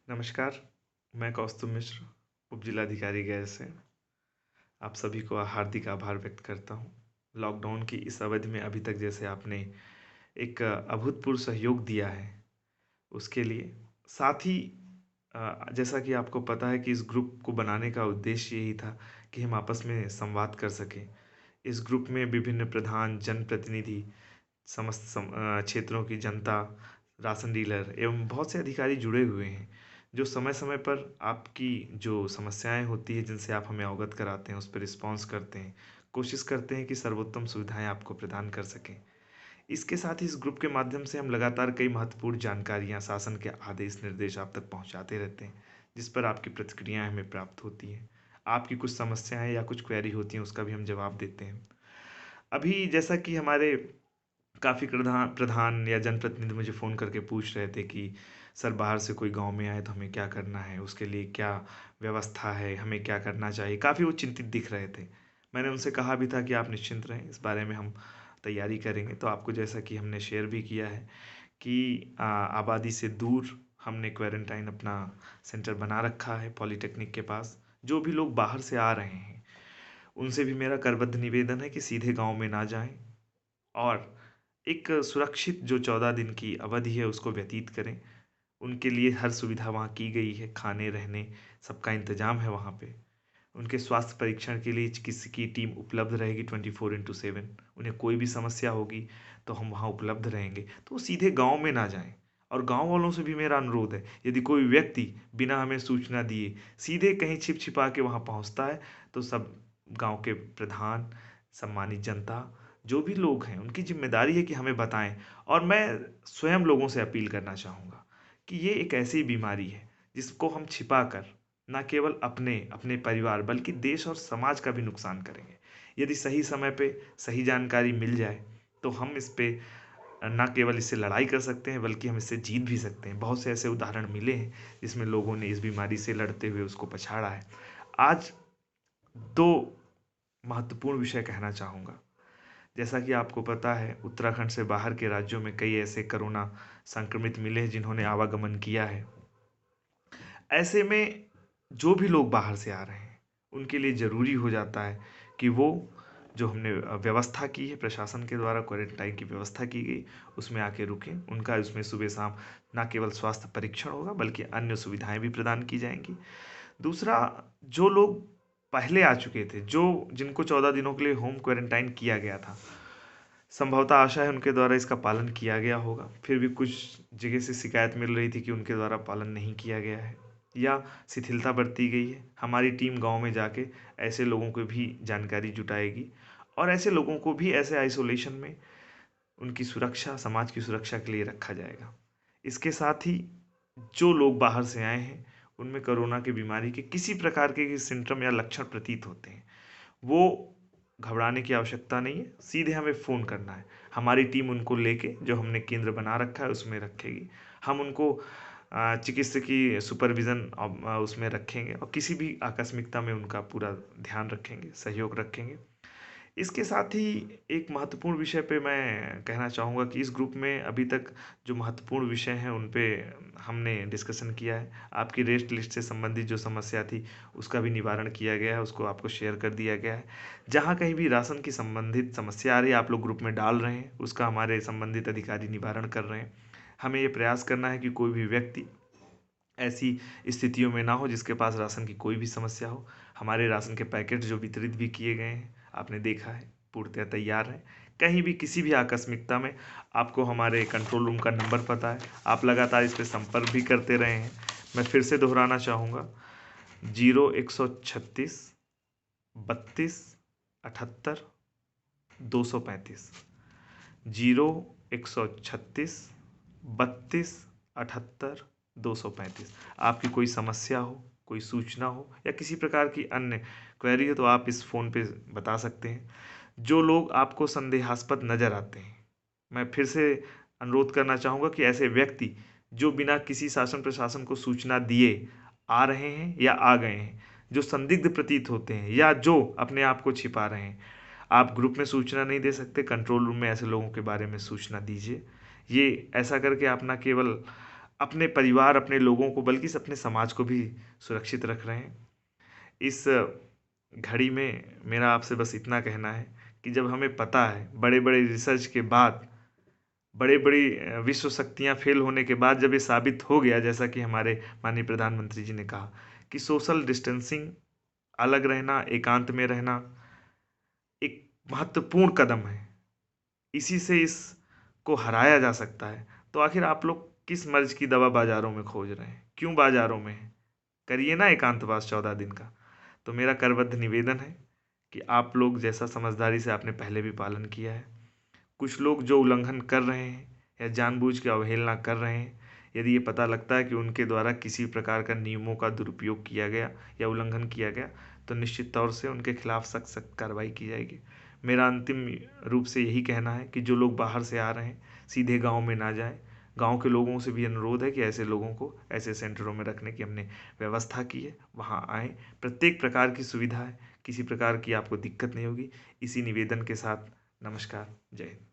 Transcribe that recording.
नमस्कार, मैं कौस्तुभ मिश्र, उप जिलाधिकारी गैर से आप सभी को हार्दिक आभार व्यक्त करता हूँ। लॉकडाउन की इस अवधि में अभी तक जैसे आपने एक अभूतपूर्व सहयोग दिया है, उसके लिए। साथ ही जैसा कि आपको पता है कि इस ग्रुप को बनाने का उद्देश्य यही था कि हम आपस में संवाद कर सकें। इस ग्रुप में विभिन्न प्रधान, जनप्रतिनिधि, समस्त क्षेत्रों की जनता, राशन डीलर एवं बहुत से अधिकारी जुड़े हुए हैं, जो समय समय पर आपकी जो समस्याएं होती हैं जिनसे आप हमें अवगत कराते हैं, उस पर रिस्पॉन्स करते हैं, कोशिश करते हैं कि सर्वोत्तम सुविधाएं आपको प्रदान कर सकें। इसके साथ ही इस ग्रुप के माध्यम से हम लगातार कई महत्वपूर्ण जानकारियां, शासन के आदेश निर्देश आप तक पहुंचाते रहते हैं, जिस पर आपकी प्रतिक्रियाएं हमें प्राप्त होती हैं। आपकी कुछ समस्याएं या कुछ क्वेरी होती हैं, उसका भी हम जवाब देते हैं। अभी जैसा कि हमारे काफ़ी प्रधान प्रधान या जनप्रतिनिधि मुझे फ़ोन करके पूछ रहे थे कि सर, बाहर से कोई गांव में आए तो हमें क्या करना है, उसके लिए क्या व्यवस्था है, हमें क्या करना चाहिए, काफ़ी वो चिंतित दिख रहे थे। मैंने उनसे कहा भी था कि आप निश्चिंत रहें, इस बारे में हम तैयारी करेंगे। तो आपको जैसा कि हमने शेयर भी किया है कि आबादी से दूर हमने क्वारंटाइन अपना सेंटर बना रखा है पॉलीटेक्निक के पास। जो भी लोग बाहर से आ रहे हैं, उनसे भी मेरा करबद्ध निवेदन है कि सीधे गांव में ना जाएं और एक सुरक्षित जो 14 दिन की अवधि है उसको व्यतीत करें। उनके लिए हर सुविधा वहाँ की गई है, खाने रहने सबका इंतजाम है वहाँ पे। उनके स्वास्थ्य परीक्षण के लिए चिकित्सक की टीम उपलब्ध रहेगी 24x7। उन्हें कोई भी समस्या होगी तो हम वहाँ उपलब्ध रहेंगे। तो वो सीधे गांव में ना जाएं। और गांव वालों से भी मेरा अनुरोध है, यदि कोई व्यक्ति बिना हमें सूचना दिए सीधे कहीं छिप छिपा के वहाँ पहुँचता है, तो सब गांव के प्रधान, सम्मानित जनता, जो भी लोग हैं, उनकी जिम्मेदारी है कि हमें बताएं। और मैं स्वयं लोगों से अपील करना चाहूँगा कि ये एक ऐसी बीमारी है जिसको हम छिपा कर ना केवल अपने अपने परिवार बल्कि देश और समाज का भी नुकसान करेंगे। यदि सही समय पे सही जानकारी मिल जाए तो हम इस पे ना केवल इससे लड़ाई कर सकते हैं बल्कि हम इससे जीत भी सकते हैं। बहुत से ऐसे उदाहरण मिले हैं जिसमें लोगों ने इस बीमारी से लड़ते हुए उसको पछाड़ा है। आज दो महत्वपूर्ण विषय कहना चाहूँगा। जैसा कि आपको पता है, उत्तराखंड से बाहर के राज्यों में कई ऐसे कोरोना संक्रमित मिले हैं जिन्होंने आवागमन किया है। ऐसे में जो भी लोग बाहर से आ रहे हैं, उनके लिए ज़रूरी हो जाता है कि वो जो हमने व्यवस्था की है, प्रशासन के द्वारा क्वारंटाइन की व्यवस्था की गई, उसमें आके रुकें। उनका उसमें सुबह शाम ना केवल स्वास्थ्य परीक्षण होगा बल्कि अन्य सुविधाएं भी प्रदान की जाएंगी। दूसरा, जो लोग पहले आ चुके थे, जो जिनको 14 दिनों के लिए होम क्वारंटाइन किया गया था, संभवतः आशा है उनके द्वारा इसका पालन किया गया होगा। फिर भी कुछ जगह से शिकायत मिल रही थी कि उनके द्वारा पालन नहीं किया गया है या शिथिलता बरती गई है। हमारी टीम गांव में जाके ऐसे लोगों को भी जानकारी जुटाएगी और ऐसे लोगों को भी ऐसे आइसोलेशन में उनकी सुरक्षा, समाज की सुरक्षा के लिए रखा जाएगा। इसके साथ ही जो लोग बाहर से आए हैं, उनमें कोरोना की बीमारी के किसी प्रकार के सिम्टम या लक्षण प्रतीत होते हैं, वो घबराने की आवश्यकता नहीं है। सीधे हमें फ़ोन करना है, हमारी टीम उनको लेके जो हमने केंद्र बना रखा है उसमें रखेगी। हम उनको चिकित्सकीय सुपरविज़न उसमें रखेंगे और किसी भी आकस्मिकता में उनका पूरा ध्यान रखेंगे, सहयोग रखेंगे। इसके साथ ही एक महत्वपूर्ण विषय पे मैं कहना चाहूँगा कि इस ग्रुप में अभी तक जो महत्वपूर्ण विषय हैं उन पे हमने डिस्कशन किया है। आपकी रेस्ट लिस्ट से संबंधित जो समस्या थी उसका भी निवारण किया गया है, उसको आपको शेयर कर दिया गया है। जहाँ कहीं भी राशन की संबंधित समस्या आ रही है, आप लोग ग्रुप में डाल रहे हैं, उसका हमारे संबंधित अधिकारी निवारण कर रहे हैं। हमें ये प्रयास करना है कि कोई भी व्यक्ति ऐसी स्थितियों में ना हो जिसके पास राशन की कोई भी समस्या हो। हमारे राशन के पैकेट जो वितरित भी किए गए हैं, आपने देखा है, पूर्णतः तैयार हैं। कहीं भी किसी भी आकस्मिकता में आपको हमारे कंट्रोल रूम का नंबर पता है, आप लगातार इस पे संपर्क भी करते रहे हैं। मैं फिर से दोहराना चाहूँगा, 0136 32 78 235। 0136 32 78 235। आपकी कोई समस्या हो, कोई सूचना हो या किसी प्रकार की अन्य क्वेरी हो तो आप इस फ़ोन पे बता सकते हैं। जो लोग आपको संदेहास्पद नज़र आते हैं, मैं फिर से अनुरोध करना चाहूँगा कि ऐसे व्यक्ति जो बिना किसी शासन प्रशासन को सूचना दिए आ रहे हैं या आ गए हैं, जो संदिग्ध प्रतीत होते हैं या जो अपने आप को छिपा रहे हैं, आप ग्रुप में सूचना नहीं दे सकते, कंट्रोल रूम में ऐसे लोगों के बारे में सूचना दीजिए। ये ऐसा करके आप ना केवल अपने परिवार, अपने लोगों को, बल्कि अपने समाज को भी सुरक्षित रख रहे हैं। इस घड़ी में मेरा आपसे बस इतना कहना है कि जब हमें पता है, बड़े बड़े रिसर्च के बाद, बड़े बड़ी विश्व शक्तियाँ फेल होने के बाद जब ये साबित हो गया, जैसा कि हमारे माननीय प्रधानमंत्री जी ने कहा कि सोशल डिस्टेंसिंग, अलग रहना, एकांत में रहना एक महत्वपूर्ण कदम है, इसी से इसको हराया जा सकता है। तो आखिर आप लोग किस मर्ज की दवा बाजारों में खोज रहे हैं? क्यों बाजारों में हैं? करिए ना एकांतवास 14 दिन का। तो मेरा करबद्ध निवेदन है कि आप लोग जैसा समझदारी से आपने पहले भी पालन किया है, कुछ लोग जो उल्लंघन कर रहे हैं या जानबूझ के अवहेलना कर रहे हैं, यदि ये पता लगता है कि उनके द्वारा किसी प्रकार का नियमों का दुरुपयोग किया गया या उल्लंघन किया गया, तो निश्चित तौर से उनके खिलाफ सख्त सख्त कार्रवाई की जाएगी। मेरा अंतिम रूप से यही कहना है कि जो लोग बाहर से आ रहे हैं सीधे गांव में ना जाएं। गांव के लोगों से भी अनुरोध है कि ऐसे लोगों को ऐसे सेंटरों में रखने की हमने व्यवस्था की है, वहाँ आएँ। प्रत्येक प्रकार की सुविधा है, किसी प्रकार की आपको दिक्कत नहीं होगी। इसी निवेदन के साथ नमस्कार, जय हिंद।